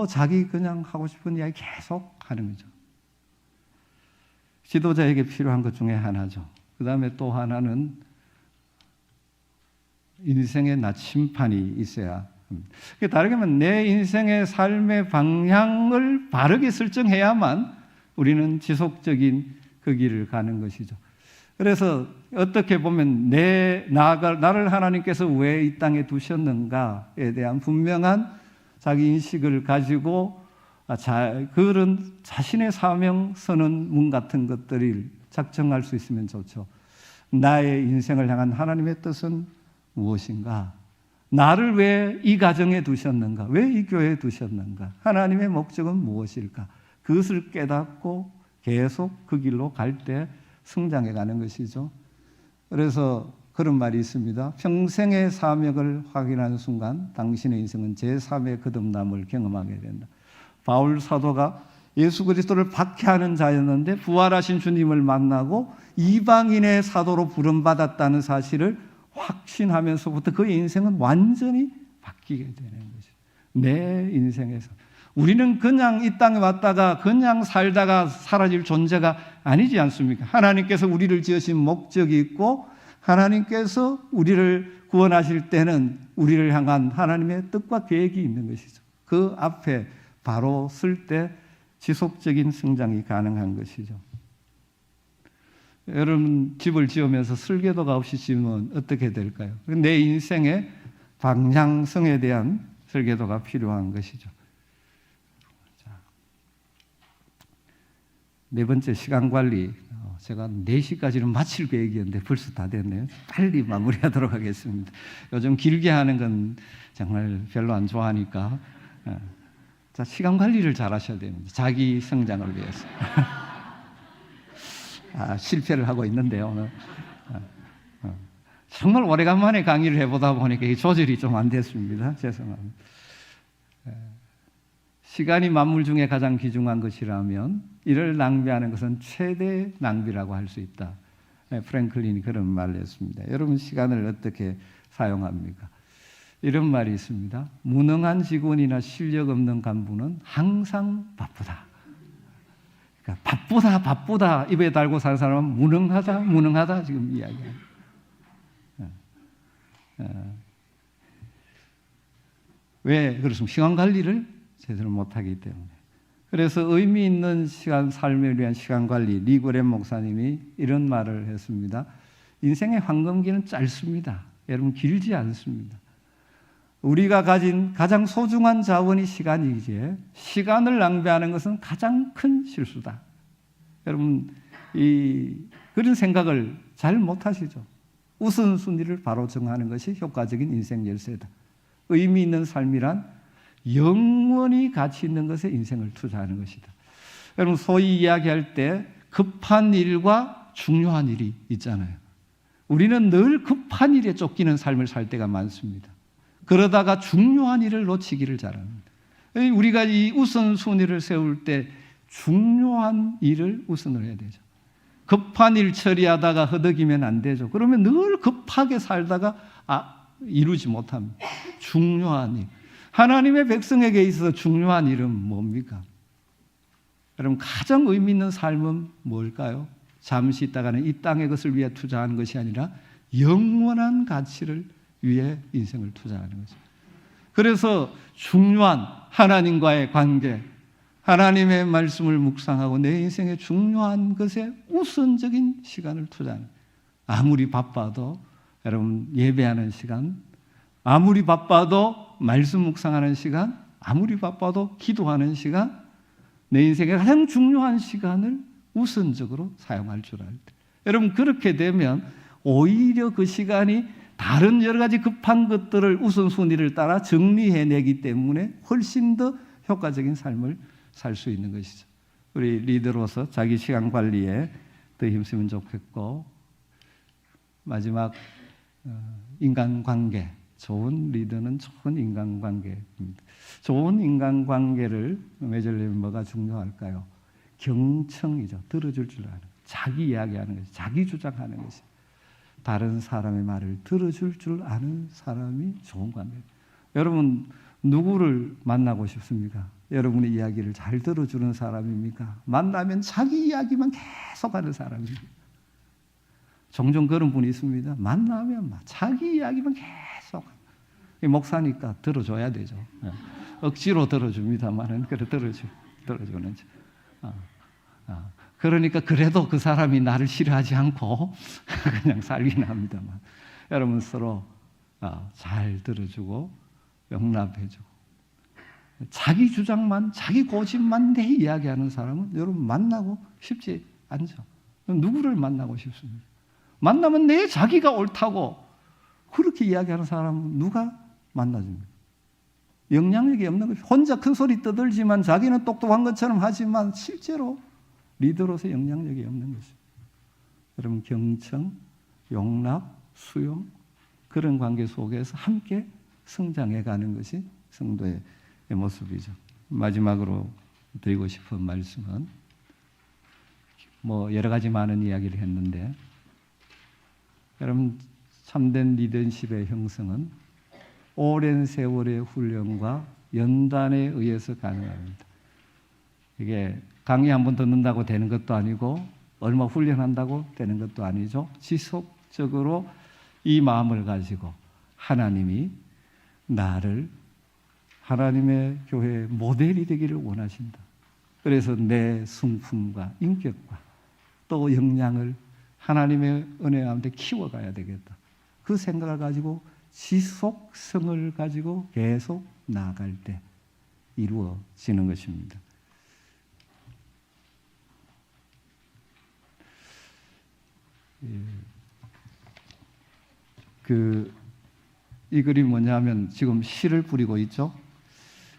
자기 그냥 하고 싶은 이야기 계속 하는 거죠. 지도자에게 필요한 것 중에 하나죠. 그 다음에 또 하나는 인생의 나침판이 있어야 합니다. 다르게 말하면 내 인생의 삶의 방향을 바르게 설정해야만 우리는 지속적인 그 길을 가는 것이죠. 그래서 어떻게 보면 나를 하나님께서 왜 이 땅에 두셨는가에 대한 분명한 자기 인식을 가지고 그런 자신의 사명 선언문 같은 것들을 작정할 수 있으면 좋죠. 나의 인생을 향한 하나님의 뜻은 무엇인가? 나를 왜 이 가정에 두셨는가? 왜 이 교회에 두셨는가? 하나님의 목적은 무엇일까? 그것을 깨닫고 계속 그 길로 갈 때 성장해 가는 것이죠. 그래서 그런 말이 있습니다. 평생의 사명을 확인하는 순간 당신의 인생은 제3의 거듭남을 경험하게 된다. 바울 사도가 예수 그리스도를 박해하는 자였는데 부활하신 주님을 만나고 이방인의 사도로 부름받았다는 사실을 확신하면서부터 그의 인생은 완전히 바뀌게 되는 것이죠. 내 인생에서 우리는 그냥 이 땅에 왔다가 그냥 살다가 사라질 존재가 아니지 않습니까? 하나님께서 우리를 지으신 목적이 있고 하나님께서 우리를 구원하실 때는 우리를 향한 하나님의 뜻과 계획이 있는 것이죠. 그 앞에 바로 쓸 때 지속적인 성장이 가능한 것이죠. 여러분 집을 지으면서 설계도가 없이 지으면 어떻게 될까요? 내 인생의 방향성에 대한 설계도가 필요한 것이죠. 네 번째, 시간 관리. 제가 4시까지는 마칠 계획이었는데 벌써 다 됐네요. 빨리 마무리하도록 하겠습니다. 요즘 길게 하는 건 정말 별로 안 좋아하니까. 자, 시간 관리를 잘 하셔야 됩니다. 자기 성장을 위해서. 실패를 하고 있는데요, 오늘. 정말 오래간만에 강의를 해보다 보니까 이 조절이 좀 안 됐습니다. 죄송합니다. 시간이 만물 중에 가장 귀중한 것이라면 이를 낭비하는 것은 최대 낭비라고 할 수 있다. 프랭클린이 그런 말을 했습니다. 여러분 시간을 어떻게 사용합니까? 이런 말이 있습니다. 무능한 직원이나 실력 없는 간부는 항상 바쁘다. 그러니까 바쁘다 입에 달고 사는 사람은 무능하다 지금 이야기합니다. 왜 그렇습니까? 시간 관리를 제대로 못하기 때문에. 그래서 의미 있는 시간, 삶을 위한 시간 관리, 리그렘 목사님이 이런 말을 했습니다. 인생의 황금기는 짧습니다. 여러분 길지 않습니다. 우리가 가진 가장 소중한 자원이 시간이기에 시간을 낭비하는 것은 가장 큰 실수다. 여러분 그런 생각을 잘 못하시죠. 우선순위를 바로 정하는 것이 효과적인 인생 열쇠다. 의미 있는 삶이란 영원히 가치 있는 것에 인생을 투자하는 것이다. 여러분 소위 이야기할 때 급한 일과 중요한 일이 있잖아요. 우리는 늘 급한 일에 쫓기는 삶을 살 때가 많습니다. 그러다가 중요한 일을 놓치기를 잘합니다. 우리가 이 우선순위를 세울 때 중요한 일을 우선을 해야 되죠. 급한 일 처리하다가 허덕이면 안 되죠. 그러면 늘 급하게 살다가 이루지 못합니다. 중요한 일. 하나님의 백성에게 있어서 중요한 일은 뭡니까? 여러분 가장 의미 있는 삶은 뭘까요? 잠시 있다가는 이 땅의 것을 위해 투자하는 것이 아니라 영원한 가치를 위해 인생을 투자하는 거죠. 그래서 중요한 하나님과의 관계, 하나님의 말씀을 묵상하고 내 인생의 중요한 것에 우선적인 시간을 투자하는 거예요. 아무리 바빠도 여러분 예배하는 시간, 아무리 바빠도 말씀 묵상하는 시간, 아무리 바빠도 기도하는 시간, 내 인생의 가장 중요한 시간을 우선적으로 사용할 줄 알 때. 여러분 그렇게 되면 오히려 그 시간이 다른 여러 가지 급한 것들을 우선순위를 따라 정리해내기 때문에 훨씬 더 효과적인 삶을 살 수 있는 것이죠. 우리 리더로서 자기 시간 관리에 더 힘쓰면 좋겠고, 마지막 인간관계. 좋은 리더는 좋은 인간관계입니다. 좋은 인간관계를 맺으려면 뭐가 중요할까요? 경청이죠. 들어줄 줄 아는, 자기 이야기하는 것이, 자기 주장하는 것이. 다른 사람의 말을 들어줄 줄 아는 사람이 좋은 관계입니다. 여러분 누구를 만나고 싶습니까? 여러분의 이야기를 잘 들어주는 사람입니까? 만나면 자기 이야기만 계속하는 사람입니다. 종종 그런 분이 있습니다. 만나면 자기 이야기만 계속. 목사니까 들어줘야 되죠. 억지로 들어줍니다만은 그래 들어주는지. 그러니까 그래도 그 사람이 나를 싫어하지 않고 그냥 살긴 합니다만, 여러분 서로 잘 들어주고 용납해주고, 자기 주장만, 자기 고집만 내 이야기하는 사람은 여러분 만나고 싶지 않죠. 누구를 만나고 싶습니까? 만나면 내 자기가 옳다고 그렇게 이야기하는 사람은 누가 만나줍니까? 영향력이 없는 거죠. 혼자 큰 소리 떠들지만 자기는 똑똑한 것처럼 하지만 실제로 리더로서 영향력이 없는 거죠. 여러분, 경청, 용납, 수용, 그런 관계 속에서 함께 성장해 가는 것이 성도의 모습이죠. 마지막으로 드리고 싶은 말씀은 여러 가지 많은 이야기를 했는데, 여러분, 참된 리더십의 형성은 오랜 세월의 훈련과 연단에 의해서 가능합니다. 이게 강의 한 번 듣는다고 되는 것도 아니고 얼마 훈련한다고 되는 것도 아니죠. 지속적으로 이 마음을 가지고 하나님이 나를 하나님의 교회의 모델이 되기를 원하신다. 그래서 내 성품과 인격과 또 역량을 하나님의 은혜 가운데 키워가야 되겠다. 그 생각을 가지고 지속성을 가지고 계속 나아갈 때 이루어지는 것입니다. 이 그림 뭐냐면 지금 씨를 뿌리고 있죠.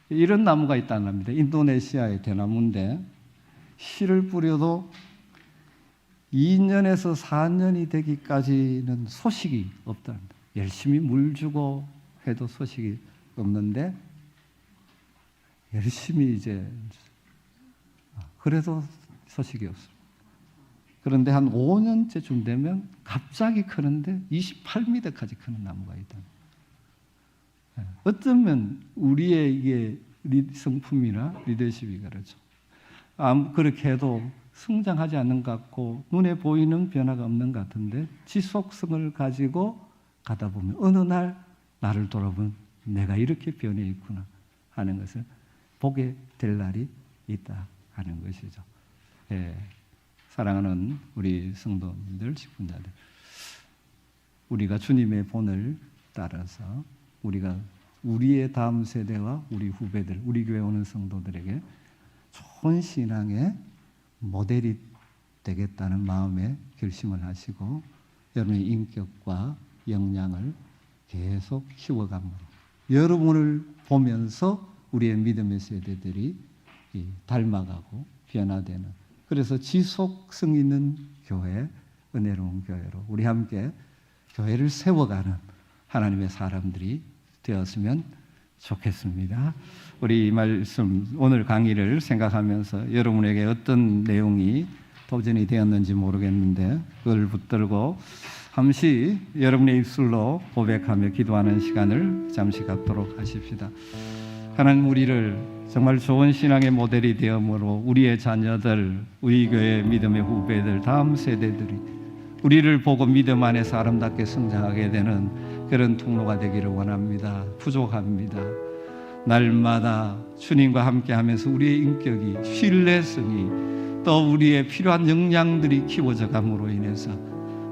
이런 나무가 있다는 겁니다. 인도네시아의 대나무인데 씨를 뿌려도 2년에서 4년이 되기까지는 소식이 없답니다. 열심히 물 주고 해도 소식이 없는데 열심히 그래도 소식이 없습니다. 그런데 한 5년째쯤 되면 갑자기 크는데 28m까지 크는 나무가 있다. 어쩌면 우리의 이게 성품이나 리더십이 그렇죠. 그렇게 해도 성장하지 않는 것 같고 눈에 보이는 변화가 없는 것 같은데 지속성을 가지고 가다 보면 어느 날 나를 돌아보면 내가 이렇게 변해 있구나 하는 것을 보게 될 날이 있다 하는 것이죠. 사랑하는 우리 성도님들, 직분자들, 우리가 주님의 본을 따라서 우리가 우리의 다음 세대와 우리 후배들, 우리 교회 오는 성도들에게 좋은 신앙의 모델이 되겠다는 마음에 결심을 하시고 여러분의 인격과 역량을 계속 키워감으로 여러분을 보면서 우리의 믿음의 세대들이 닮아가고 변화되는, 그래서 지속성 있는 교회, 은혜로운 교회로 우리 함께 교회를 세워가는 하나님의 사람들이 되었으면 좋겠습니다. 우리 이 말씀, 오늘 강의를 생각하면서 여러분에게 어떤 내용이 도전이 되었는지 모르겠는데 그걸 붙들고 잠시 여러분의 입술로 고백하며 기도하는 시간을 잠시 갖도록 하십시다. 하나님, 우리를 정말 좋은 신앙의 모델이 되므로 우리의 자녀들, 우리 교회 믿음의 후배들, 다음 세대들이 우리를 보고 믿음 안에서 아름답게 성장하게 되는 그런 통로가 되기를 원합니다. 부족합니다. 날마다 주님과 함께하면서 우리의 인격이, 신뢰성이, 또 우리의 필요한 역량들이 키워져 감으로 인해서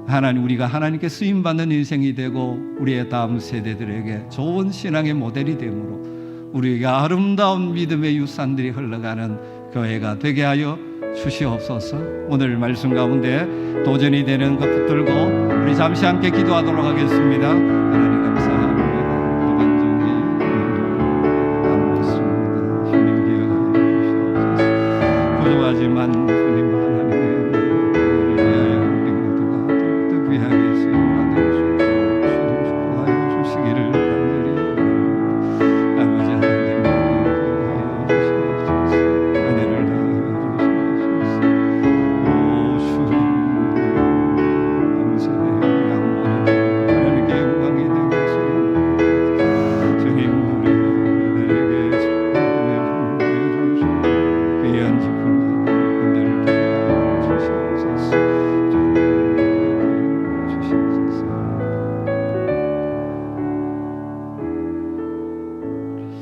하나님, 우리가 하나님께 쓰임받는 인생이 되고 우리의 다음 세대들에게 좋은 신앙의 모델이 되므로 우리가 아름다운 믿음의 유산들이 흘러가는 교회가 되게 하여 주시옵소서. 오늘 말씀 가운데 도전이 되는 것 붙들고 우리 잠시 함께 기도하도록 하겠습니다.